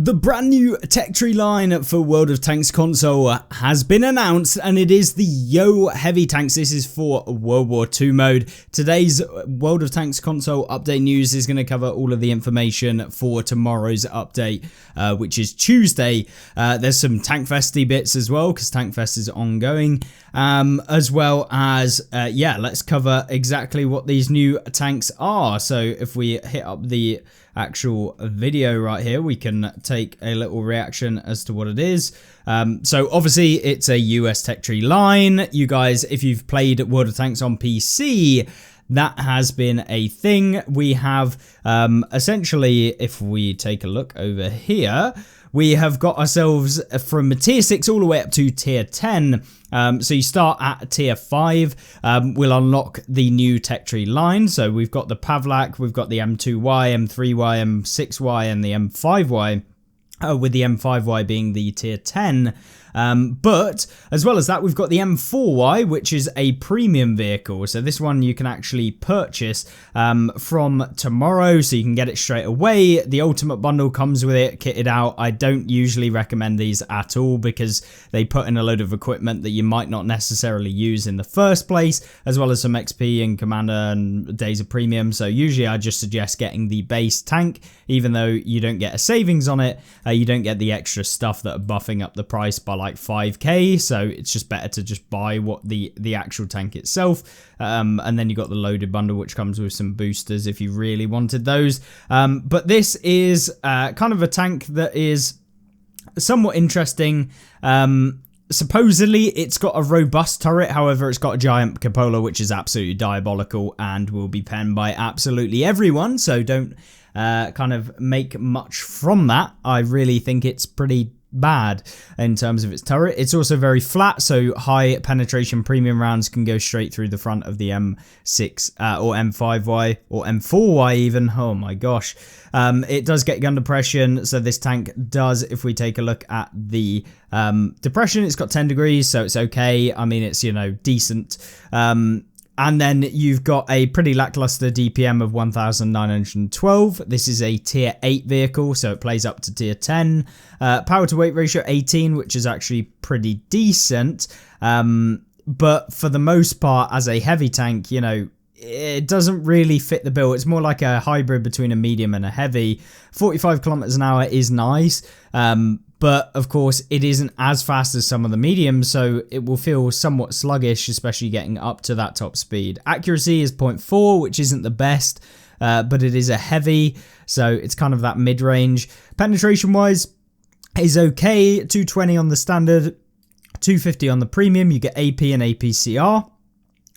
The brand new tech tree line for World of Tanks console has been announced, and it is the Yo Heavy Tanks. This is for World War II mode. Today's World of Tanks console update news is going to cover all of the information for tomorrow's update, which is Tuesday. There's some Tankfesty bits as well, because Tankfest is ongoing, as well as, let's cover exactly what these new tanks are. So if we hit up the actual video right here, we can take a little reaction as to what it is. So obviously it's a US tech tree line. You guys, if you've played World of Tanks on PC, that has been a thing. We have essentially, if we take a look over here, we have got ourselves from tier 6 all the way up to tier 10. So you start at tier 5, we'll unlock the new tech tree line. So we've got the Pavlak, we've got the M2Y, M3Y, M6Y, and the M5Y, with the M5Y being the tier 10. But as well as that, we've got the M4Y, which is a premium vehicle. So this one you can actually purchase from tomorrow, so you can get it straight away. The ultimate bundle comes with it, kitted out. I don't usually recommend these at all because they put in a load of equipment that you might not necessarily use in the first place, as well as some XP and commander and days of premium. So usually I just suggest getting the base tank, even though you don't get a savings on it. You don't get the extra stuff that are buffing up the price by like 5k, so it's just better to just buy what the actual tank itself, and then you got the loaded bundle, which comes with some boosters if you really wanted those. But this is kind of a tank that is somewhat interesting. Supposedly it's got a robust turret, however it's got a giant cupola, which is absolutely diabolical and will be penned by absolutely everyone, so don't kind of make much from that. I really think it's pretty bad in terms of its turret. It's also very flat, so high penetration premium rounds can go straight through the front of the M6 or M5Y or M4Y even. Oh my gosh. It does get gun depression, so this tank does, if we take a look at the depression, it's got 10 degrees, so it's okay. I mean, it's, you know, decent. And then you've got a pretty lackluster DPM of 1912. This is a tier 8 vehicle, so it plays up to tier 10. Power to weight ratio 18, which is actually pretty decent. But for the most part, as a heavy tank, you know, it doesn't really fit the bill. It's more like a hybrid between a medium and a heavy. 45 kilometers an hour is nice. But of course, it isn't as fast as some of the mediums, so it will feel somewhat sluggish, especially getting up to that top speed. Accuracy is 0.4, which isn't the best, but it is a heavy, so it's kind of that mid-range. Penetration-wise, is okay. 220 on the standard, 250 on the premium. You get AP and APCR.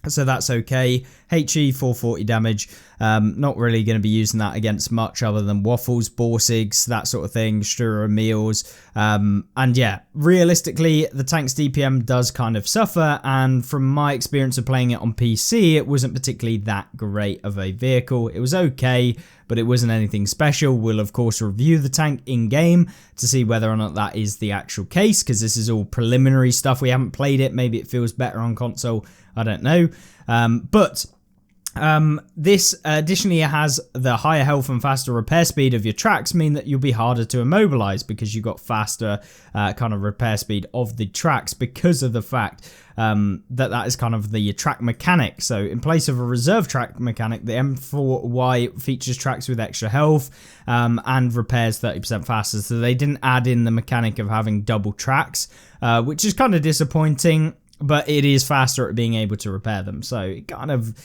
So that's okay. HE 440 damage. Not really going to be using that against much other than waffles, borsigs, that sort of thing, Stura meals. And yeah, realistically, the tank's DPM does kind of suffer. And from my experience of playing it on PC, it wasn't particularly that great of a vehicle. It was okay, but it wasn't anything special. We'll of course review the tank in game to see whether or not that is the actual case, because this is all preliminary stuff. We haven't played it. Maybe it feels better on console. I don't know. This additionally has the higher health and faster repair speed of your tracks, mean that you'll be harder to immobilize because you've got faster kind of repair speed of the tracks, because of the fact that is kind of the track mechanic. So in place of a reserve track mechanic, the M4Y features tracks with extra health and repairs 30% faster. So they didn't add in the mechanic of having double tracks, which is kind of disappointing, but it is faster at being able to repair them. So it kind of,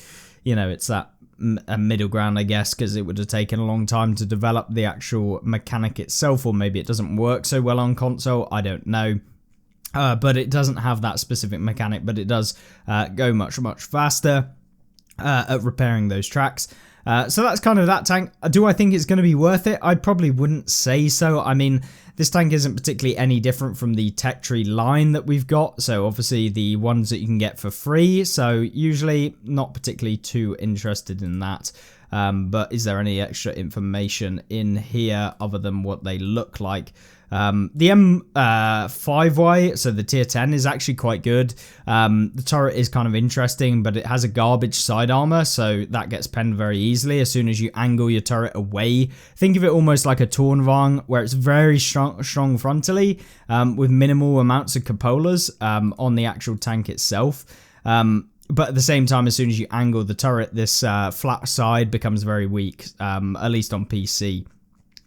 you know, it's that a middle ground, I guess, because it would have taken a long time to develop the actual mechanic itself, or maybe it doesn't work so well on console. I don't know. But it doesn't have that specific mechanic, but it does go much, much faster at repairing those tracks. So that's kind of that tank. Do I think it's going to be worth it? I probably wouldn't say so. I mean, this tank isn't particularly any different from the tech tree line that we've got. So obviously the ones that you can get for free. So usually not particularly too interested in that. But is there any extra information in here other than what they look like? The M5Y, so the tier 10, is actually quite good. The turret is kind of interesting, but it has a garbage side armor, so that gets penned very easily as soon as you angle your turret away. Think of it almost like a Tornvang, where it's very strong frontally, with minimal amounts of cupolas on the actual tank itself. But at the same time, as soon as you angle the turret, this flat side becomes very weak, at least on PC.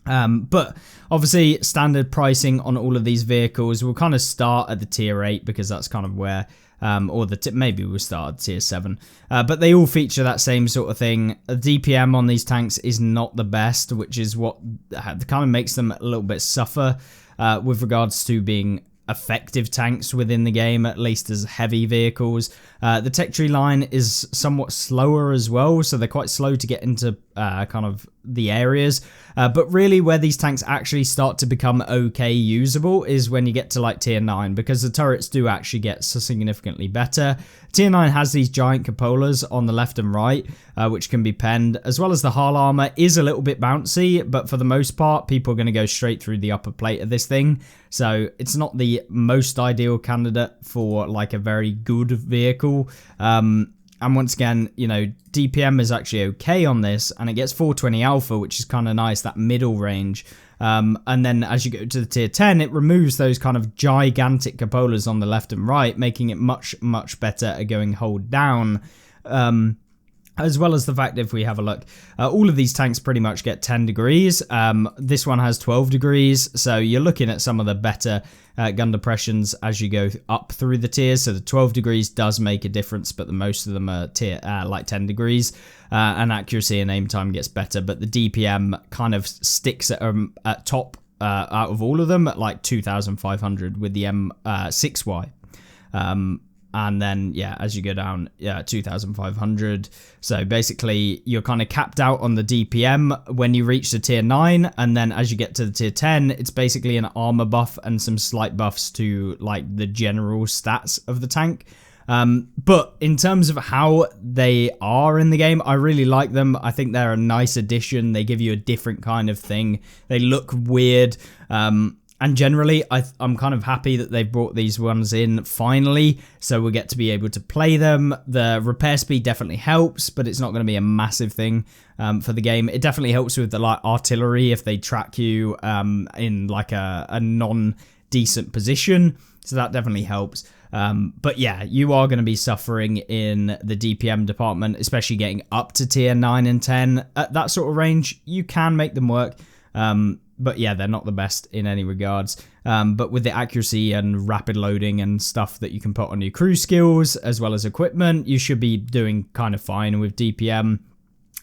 But obviously standard pricing on all of these vehicles will kind of start at the tier 8 because that's kind of where, or maybe we'll start at tier 7, but they all feature that same sort of thing. A DPM on these tanks is not the best, which is what kind of makes them a little bit suffer with regards to being effective tanks within the game, at least as heavy vehicles. The tech tree line is somewhat slower as well, so they're quite slow to get into kind of the areas. But really where these tanks actually start to become okay usable is when you get to like tier 9, because the turrets do actually get significantly better. Tier 9 has these giant cupolas on the left and right, which can be penned, as well as the hull armor is a little bit bouncy, but for the most part, people are going to go straight through the upper plate of this thing. So it's not the most ideal candidate for like a very good vehicle. And once again, you know, DPM is actually okay on this, and it gets 420 alpha, which is kind of nice, that middle range. And then as you go to the tier 10, it removes those kind of gigantic cupolas on the left and right, making it much, much better at going hold down. As well as the fact, if we have a look, all of these tanks pretty much get 10 degrees. This one has 12 degrees, so you're looking at some of the better gun depressions as you go up through the tiers. So the 12 degrees does make a difference, but the most of them are like 10 degrees. And accuracy and aim time gets better, but the DPM kind of sticks at top out of all of them at like 2,500 with the M6Y. And then, yeah, as you go down, 2,500. So basically, you're kind of capped out on the DPM when you reach the tier 9. And then as you get to the tier 10, it's basically an armor buff and some slight buffs to, like, the general stats of the tank. But in terms of how they are in the game, I really like them. I think they're a nice addition. They give you a different kind of thing. They look weird. And generally, I'm kind of happy that they've brought these ones in finally, so we'll get to be able to play them. The repair speed definitely helps, but it's not going to be a massive thing for the game. It definitely helps with the like artillery if they track you in like a non-decent position, so that definitely helps. But yeah, you are going to be suffering in the DPM department, especially getting up to tier 9 and 10. At that sort of range, you can make them work. But yeah, they're not the best in any regards. But with the accuracy and rapid loading and stuff that you can put on your crew skills, as well as equipment, you should be doing kind of fine with DPM.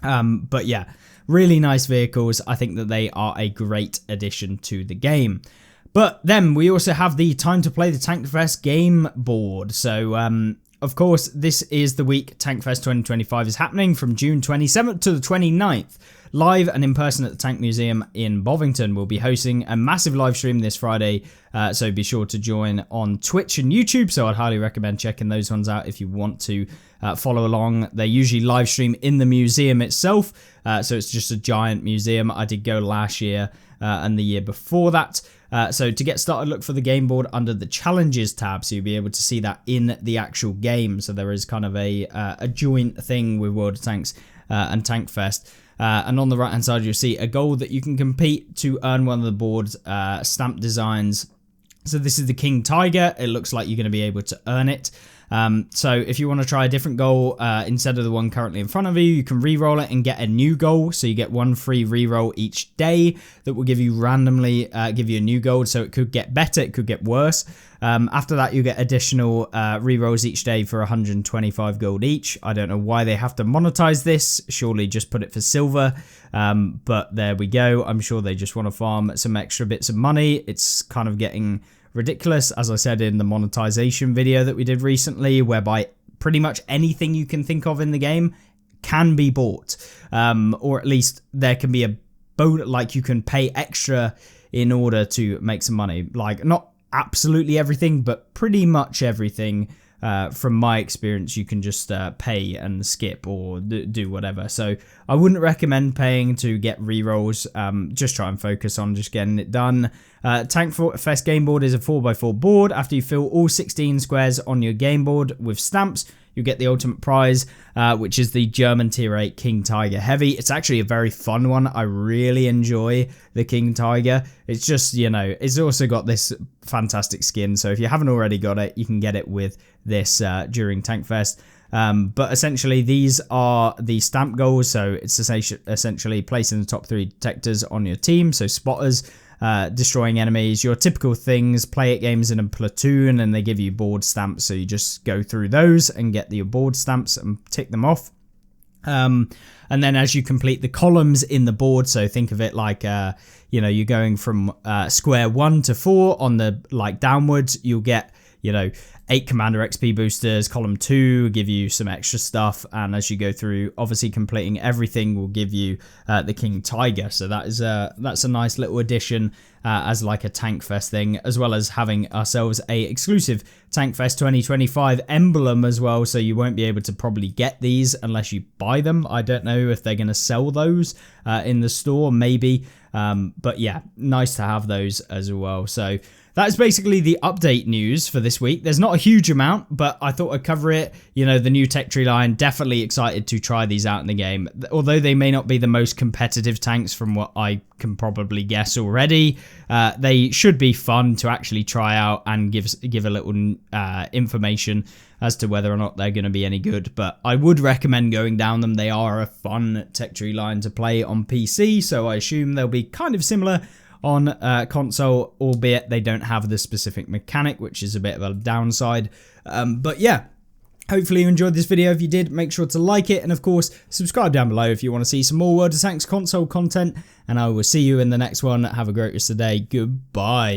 But yeah, really nice vehicles. I think that they are a great addition to the game. But then we also have the time to play the Tankfest game board. So, of course, this is the week Tankfest 2025 is happening from June 27th to the 29th. Live and in person at the Tank Museum in Bovington. We'll be hosting a massive live stream this Friday, so be sure to join on Twitch and YouTube. So I'd highly recommend checking those ones out if you want to follow along. They usually live stream in the museum itself, so it's just a giant museum. I did go last year and the year before that. So to get started, look for the game board under the challenges tab, so you'll be able to see that in the actual game. So there is kind of a joint thing with World of Tanks and Tankfest. And on the right hand side, you'll see a goal that you can compete to earn one of the board's stamp designs. So this is the King Tiger. It looks like you're going to be able to earn it. So if you want to try a different goal instead of the one currently in front of you, you can re-roll it and get a new goal. So you get one free re-roll each day that will give you randomly give you a new goal. So it could get better, it could get worse. After that, you get additional re-rolls each day for 125 gold each. I don't know why they have to monetize this. Surely just put it for silver. But there we go. I'm sure they just want to farm some extra bits of money. It's kind of getting ridiculous, as I said in the monetization video that we did recently, whereby pretty much anything you can think of in the game can be bought, or at least there can be a bonus, like you can pay extra in order to make some money. Like not absolutely everything, but pretty much everything from my experience, you can just pay and skip or do whatever. So I wouldn't recommend paying to get rerolls. Just try and focus on just getting it done. Tankfest game board is a 4x4 board. After you fill all 16 squares on your game board with stamps, you get the ultimate prize, which is the German Tier 8 King Tiger Heavy. It's actually a very fun one. I really enjoy the King Tiger. It's just, you know, it's also got this fantastic skin. So if you haven't already got it, you can get it with this during Tankfest. But essentially, these are the stamp goals. So it's essentially placing the top 3 detectors on your team. So spotters, destroying enemies, your typical things, play it games in a platoon, and they give you board stamps, so you just go through those and get your board stamps and tick them off. And then as you complete the columns in the board, so think of it like you know, you're going from square 1 to 4 on the downwards, you'll get, you know, 8 commander XP boosters. Column 2 give you some extra stuff, and as you go through, obviously completing everything will give you the King Tiger. So that's a nice little addition as like a Tankfest thing, as well as having ourselves a exclusive Tankfest 2025 emblem as well. So you won't be able to probably get these unless you buy them. I don't know if they're going to sell those in the store, maybe. But yeah, nice to have those as well. So that's basically the update news for this week. There's not a huge amount, but I thought I'd cover it. You know, the new tech tree line, definitely excited to try these out in the game. Although they may not be the most competitive tanks from what I can probably guess already, they should be fun to actually try out and give a little information as to whether or not they're going to be any good. But I would recommend going down them. They are a fun tech tree line to play on PC, so I assume they'll be kind of similar on console, albeit they don't have the specific mechanic, which is a bit of a downside. But yeah, hopefully you enjoyed this video. If you did, make sure to like it, and of course subscribe down below if you want to see some more World of Tanks console content, and I will see you in the next one. Have a great rest of the day. Goodbye.